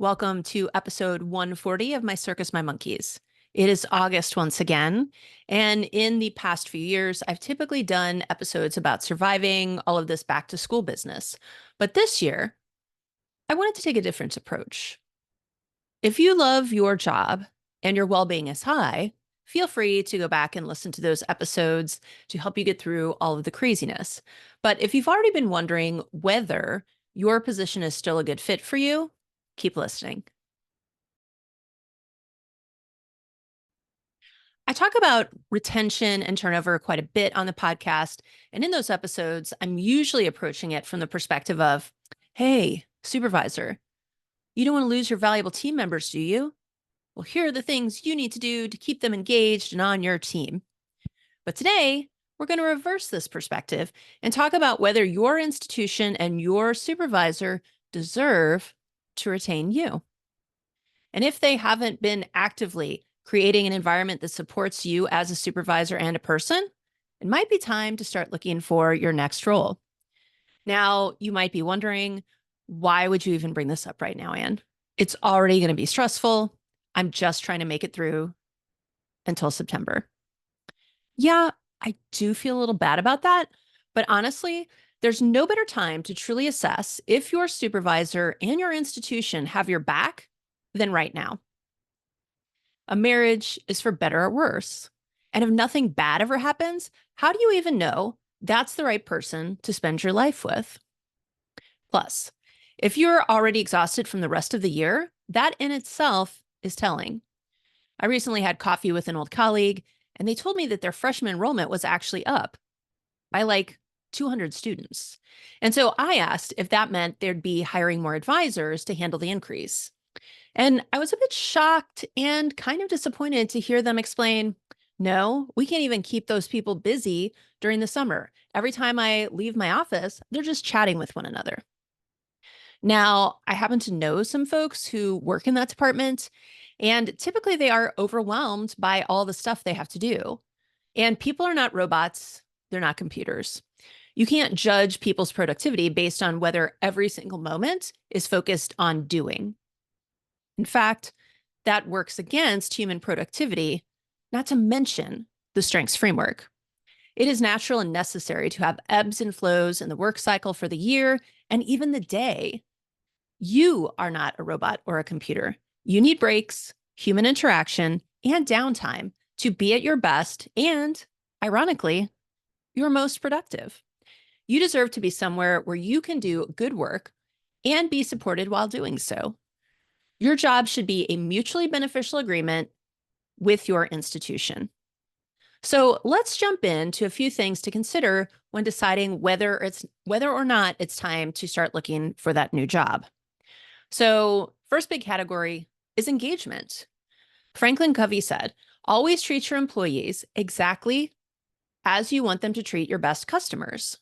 Welcome to episode 140 of My Circus, My Monkeys. It is August once again, and in the past few years, I've typically done episodes about surviving all of this back to school business. But this year, I wanted to take a different approach. If you love your job and your well being is high, feel free to go back and listen to those episodes to help you get through all of the craziness. But if you've already been wondering whether your position is still a good fit for you, keep listening. I talk about retention and turnover quite a bit on the podcast. And in those episodes, I'm usually approaching it from the perspective of, hey, supervisor, you don't want to lose your valuable team members, do you? Well, here are the things you need to do to keep them engaged and on your team. But today, we're going to reverse this perspective and talk about whether your institution and your supervisor deserve to retain you. And if they haven't been actively creating an environment that supports you as a supervisor and a person, it might be time to start looking for your next role. Now, you might be wondering, why would you even bring this up right now, Anne? It's already going to be stressful. I'm just trying to make it through until September. Yeah, I do feel a little bad about that, but honestly, there's no better time to truly assess if your supervisor and your institution have your back than right now. A marriage is for better or worse. And if nothing bad ever happens, how do you even know that's the right person to spend your life with? Plus, if you're already exhausted from the rest of the year, that in itself is telling. I recently had coffee with an old colleague, and they told me that their freshman enrollment was actually up by like 200 students. And so I asked if that meant there'd be hiring more advisors to handle the increase. And I was a bit shocked and kind of disappointed to hear them explain, no, we can't even keep those people busy during the summer. Every time I leave my office, they're just chatting with one another. Now, I happen to know some folks who work in that department, and typically they are overwhelmed by all the stuff they have to do. And people are not robots, they're not computers. You can't judge people's productivity based on whether every single moment is focused on doing. In fact, that works against human productivity, not to mention the strengths framework. It is natural and necessary to have ebbs and flows in the work cycle for the year and even the day. You are not a robot or a computer. You need breaks, human interaction, and downtime to be at your best and, ironically, your most productive. You deserve to be somewhere where you can do good work and be supported while doing so. Your job should be a mutually beneficial agreement with your institution. So let's jump into a few things to consider when deciding whether or not it's time to start looking for that new job. So, first big category is engagement. Franklin Covey said, always treat your employees exactly as you want them to treat your best customers.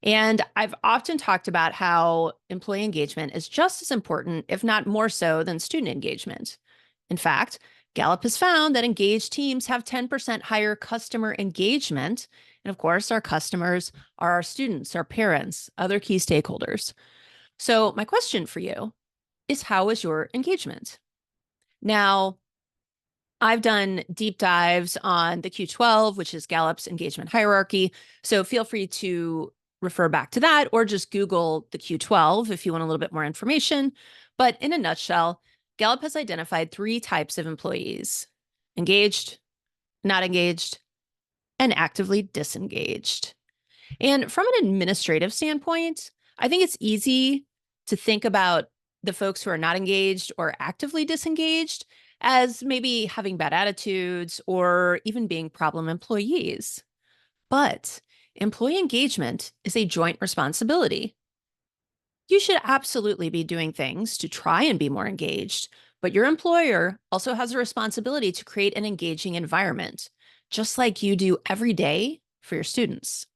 And I've often talked about how employee engagement is just as important, if not more so, than student engagement. In fact, Gallup has found that engaged teams have 10% higher customer engagement. And of course, our customers are our students, our parents, other key stakeholders. So, my question for you is, how is your engagement? Now, I've done deep dives on the Q12, which is Gallup's engagement hierarchy. So feel free to refer back to that or just Google the Q12 if you want a little bit more information. But in a nutshell, Gallup has identified 3 types of employees: engaged, not engaged, and actively disengaged. And from an administrative standpoint, I think it's easy to think about the folks who are not engaged or actively disengaged as maybe having bad attitudes or even being problem employees. But employee engagement is a joint responsibility. You should absolutely be doing things to try and be more engaged, but your employer also has a responsibility to create an engaging environment, just like you do every day for your students.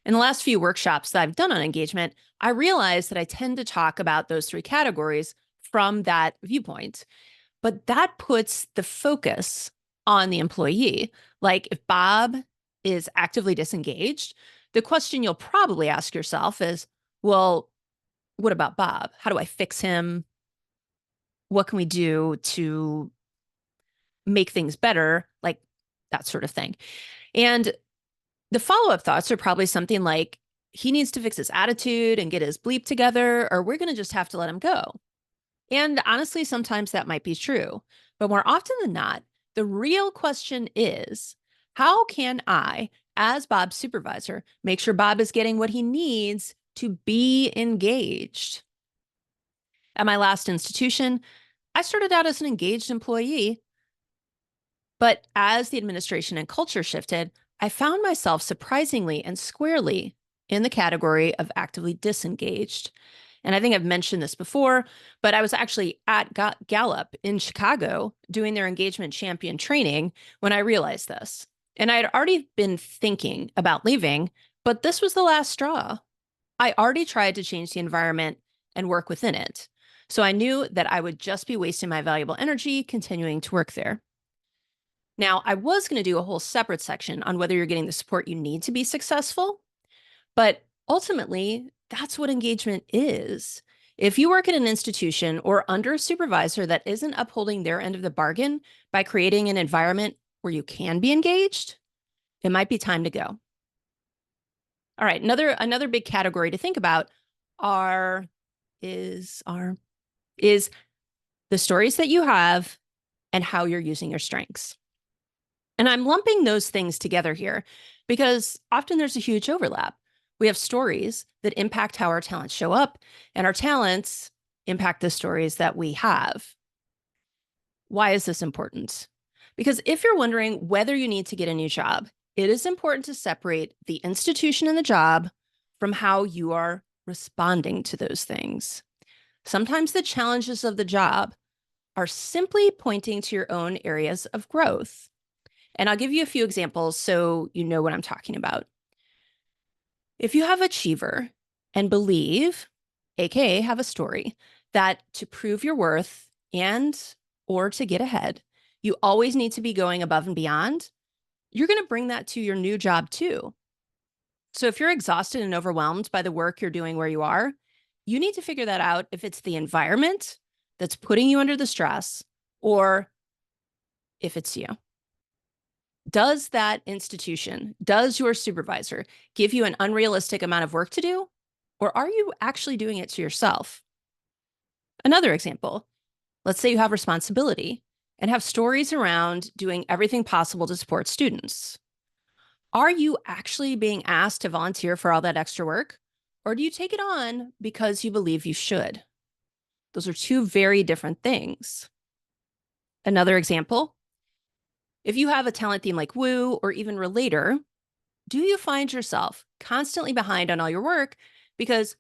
In the last few workshops that I've done on engagement, I realized that I tend to talk about those 3 categories from that viewpoint. But that puts the focus on the employee. Like if Bob is actively disengaged, the question you'll probably ask yourself is, well, what about Bob? How do I fix him? what can we do to make things better, like that sort of thing. And the follow-up thoughts are probably something like, he needs to fix his attitude and get his bleep together, or we're going to just have to let him go. And honestly, sometimes that might be true. But more often than not, the real question is, how can I, as Bob's supervisor, make sure Bob is getting what he needs to be engaged? At my last institution, I started out as an engaged employee, but as the administration and culture shifted, I found myself surprisingly and squarely in the category of actively disengaged. And I think I've mentioned this before, but I was actually at Gallup in Chicago doing their engagement champion training when I realized this. And I had already been thinking about leaving, but this was the last straw. I already tried to change the environment and work within it. So I knew that I would just be wasting my valuable energy continuing to work there. Now, I was going to do a whole separate section on whether you're getting the support you need to be successful, but ultimately, that's what engagement is. If you work at an institution or under a supervisor that isn't upholding their end of the bargain by creating an environment where you can be engaged, it might be time to go. All right, another big category to think about is the stories that you have and how you're using your strengths. And I'm lumping those things together here because often there's a huge overlap. We have stories that impact how our talents show up, and our talents impact the stories that we have. Why is this important? Because if you're wondering whether you need to get a new job, it is important to separate the institution and the job from how you are responding to those things. Sometimes the challenges of the job are simply pointing to your own areas of growth. And I'll give you a few examples so you know what I'm talking about. If you have achiever and believe, aka have a story, that to prove your worth and or to get ahead, you always need to be going above and beyond, you're going to bring that to your new job too. So if you're exhausted and overwhelmed by the work you're doing where you are, you need to figure that out if it's the environment that's putting you under the stress or if it's you. Does that institution, does your supervisor give you an unrealistic amount of work to do? Or are you actually doing it to yourself? Another example, let's say you have responsibility and have stories around doing everything possible to support students. Are you actually being asked to volunteer for all that extra work? Or do you take it on because you believe you should? Those are two very different things. Another example, if you have a talent theme like Woo or even Relator, do you find yourself constantly behind on all your work because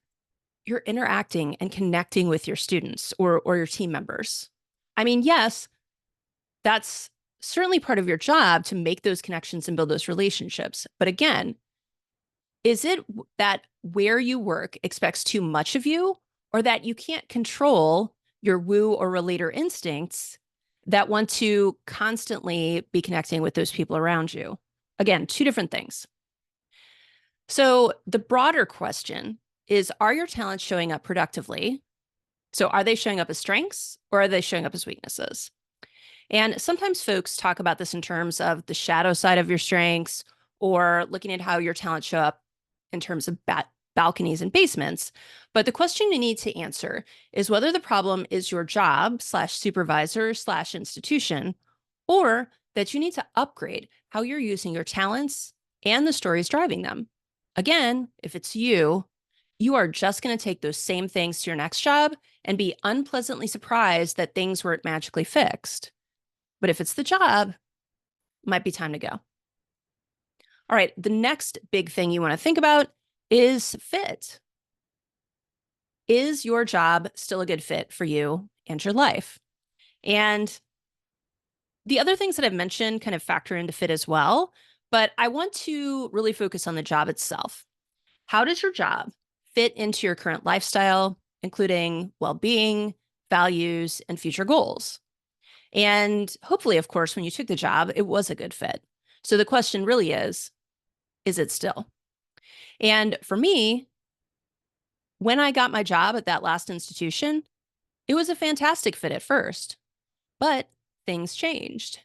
you're interacting and connecting with your students or your team members? I mean, yes, that's certainly part of your job to make those connections and build those relationships. But again, is it that where you work expects too much of you, or that you can't control your Woo or Relator instincts that want to constantly be connecting with those people around you? Again, two different things. So the broader question is, are your talents showing up productively? So are they showing up as strengths or are they showing up as weaknesses? And sometimes folks talk about this in terms of the shadow side of your strengths or looking at how your talents show up in terms of balconies and basements. But the question you need to answer is whether the problem is your job / supervisor / institution, or that you need to upgrade how you're using your talents and the stories driving them. Again, if it's you, you are just going to take those same things to your next job and be unpleasantly surprised that things weren't magically fixed. But if it's the job, it might be time to go. All right, the next big thing you want to think about is fit. Is your job still a good fit for you and your life? And the other things that I've mentioned kind of factor into fit as well, but I want to really focus on the job itself. How does your job fit into your current lifestyle, including well-being, values, and future goals? And hopefully, of course, when you took the job, it was a good fit. So the question really is it still? And for me, when I got my job at that last institution, It was a fantastic fit at first, but things changed.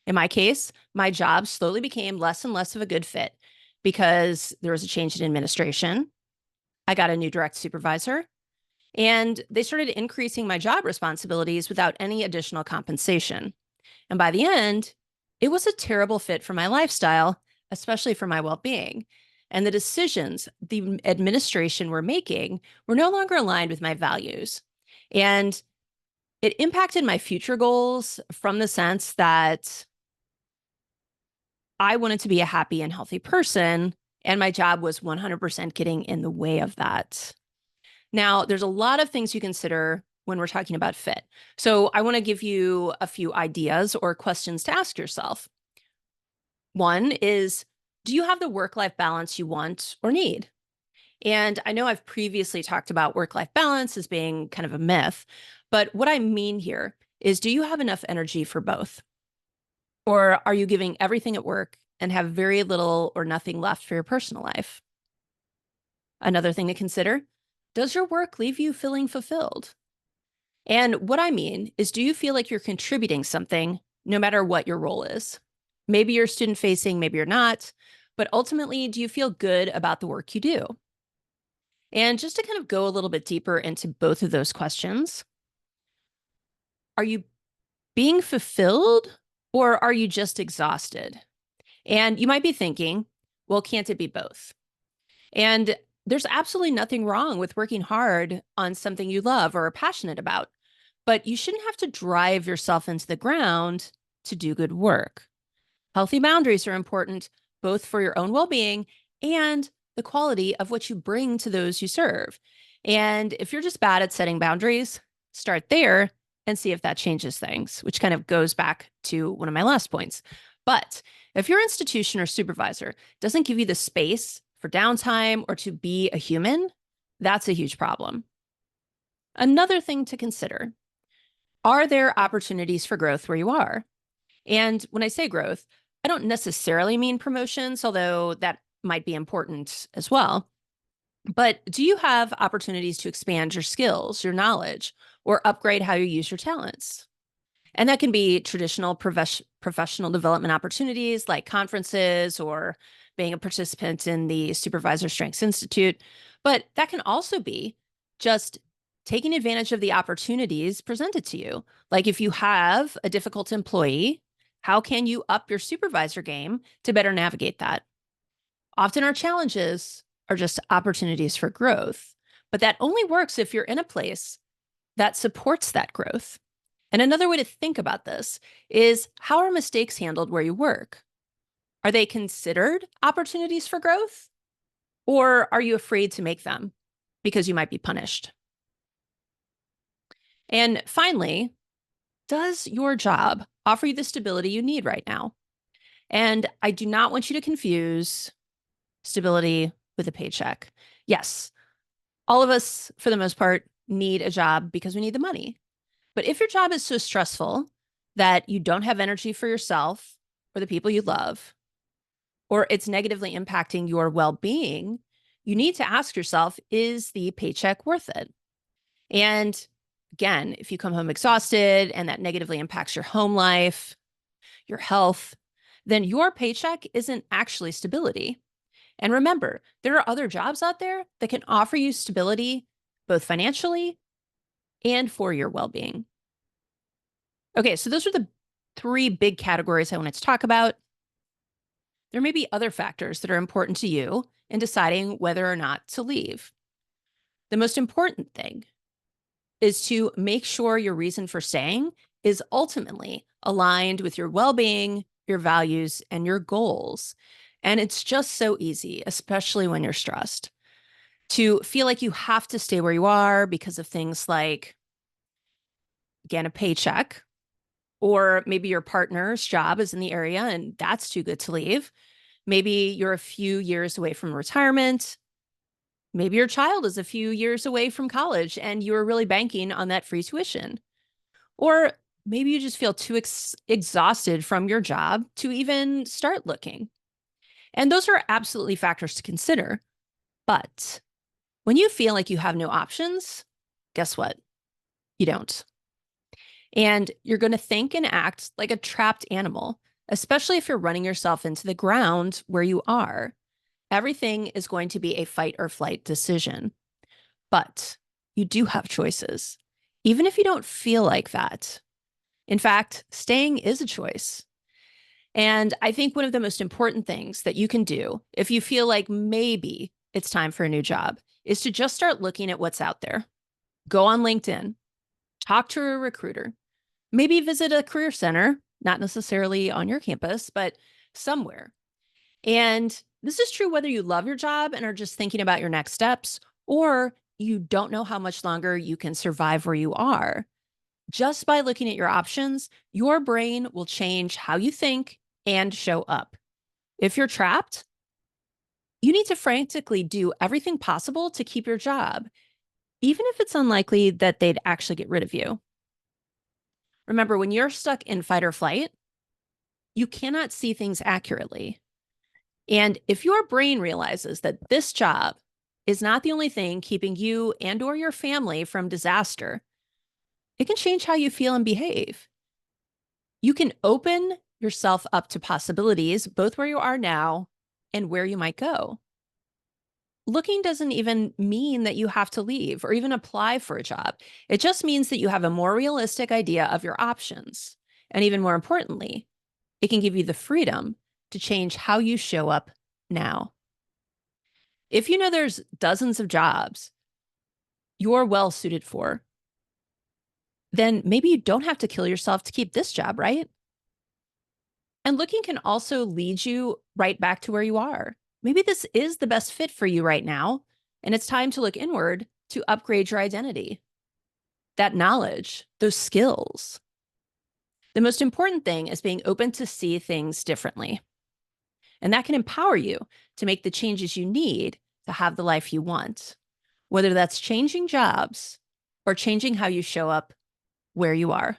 In my case, my job slowly became less and less of a good fit because there was a change in administration. I got a new direct supervisor, and they started increasing my job responsibilities without any additional compensation. And by the end, it was a terrible fit for my lifestyle, especially for my well being. And the decisions the administration were making were no longer aligned with my values. And it impacted my future goals from the sense that I wanted to be a happy and healthy person, and my job was 100% getting in the way of that. Now, there's a lot of things you consider when we're talking about fit. So I want to give you a few ideas or questions to ask yourself. One is, do you have the work-life balance you want or need? And I know I've previously talked about work-life balance as being kind of a myth, but what I mean here is, do you have enough energy for both? Or are you giving everything at work and have very little or nothing left for your personal life? Another thing to consider, does your work leave you feeling fulfilled? And what I mean is, do you feel like you're contributing something no matter what your role is? Maybe you're student facing, maybe you're not, but ultimately, do you feel good about the work you do? And just to kind of go a little bit deeper into both of those questions, are you being fulfilled or are you just exhausted? And you might be thinking, well, can't it be both? And there's absolutely nothing wrong with working hard on something you love or are passionate about, but you shouldn't have to drive yourself into the ground to do good work. Healthy boundaries are important both for your own well being and the quality of what you bring to those you serve. And if you're just bad at setting boundaries, start there and see if that changes things, which kind of goes back to one of my last points. But if your institution or supervisor doesn't give you the space for downtime or to be a human, that's a huge problem. Another thing to consider, are there opportunities for growth where you are? And when I say growth, I don't necessarily mean promotions, although that might be important as well. But do you have opportunities to expand your skills, your knowledge, or upgrade how you use your talents? And that can be traditional professional development opportunities like conferences or being a participant in the Supervisor Strengths Institute. But that can also be just taking advantage of the opportunities presented to you. Like if you have a difficult employee, how can you up your supervisor game to better navigate that? Often our challenges are just opportunities for growth, but that only works if you're in a place that supports that growth. And another way to think about this is, how are mistakes handled where you work? Are they considered opportunities for growth? Or are you afraid to make them because you might be punished? And finally, does your job offer you the stability you need right now? And I do not want you to confuse stability with a paycheck. Yes, all of us, for the most part, need a job because we need the money. But if your job is so stressful that you don't have energy for yourself or the people you love, or it's negatively impacting your well-being, you need to ask yourself, is the paycheck worth it? And again, if you come home exhausted and that negatively impacts your home life, your health, then your paycheck isn't actually stability. And remember, there are other jobs out there that can offer you stability, both financially and for your well-being. Okay, so those are the three big categories I wanted to talk about. There may be other factors that are important to you in deciding whether or not to leave. The most important thing is to make sure your reason for staying is ultimately aligned with your well-being, your values, and your goals. And it's just so easy, especially when you're stressed, to feel like you have to stay where you are because of things like, again, a paycheck, or maybe your partner's job is in the area and that's too good to leave. Maybe you're a few years away from retirement. Maybe your child is a few years away from college and you're really banking on that free tuition. Or maybe you just feel too exhausted from your job to even start looking. And those are absolutely factors to consider. But when you feel like you have no options, guess what? You don't. And you're going to think and act like a trapped animal, especially if you're running yourself into the ground where you are. Everything is going to be a fight or flight decision. But you do have choices, even if you don't feel like that. In fact, staying is a choice. And I think one of the most important things that you can do if you feel like maybe it's time for a new job is to just start looking at what's out there. Go on LinkedIn, talk to a recruiter, maybe visit a career center, not necessarily on your campus, but somewhere. And this is true whether you love your job and are just thinking about your next steps, or you don't know how much longer you can survive where you are. Just by looking at your options, your brain will change how you think and show up. If you're trapped, you need to frantically do everything possible to keep your job, even if it's unlikely that they'd actually get rid of you. Remember, when you're stuck in fight or flight, you cannot see things accurately. And if your brain realizes that this job is not the only thing keeping you and or your family from disaster, it can change how you feel and behave. You can open yourself up to possibilities, both where you are now and where you might go. Looking doesn't even mean that you have to leave or even apply for a job. It just means that you have a more realistic idea of your options. And even more importantly, it can give you the freedom to change how you show up now. If you know there's dozens of jobs you're well suited for, then maybe you don't have to kill yourself to keep this job, right? And looking can also lead you right back to where you are. Maybe this is the best fit for you right now, and it's time to look inward to upgrade your identity, that knowledge, those skills. The most important thing is being open to see things differently. And that can empower you to make the changes you need to have the life you want, whether that's changing jobs or changing how you show up where you are.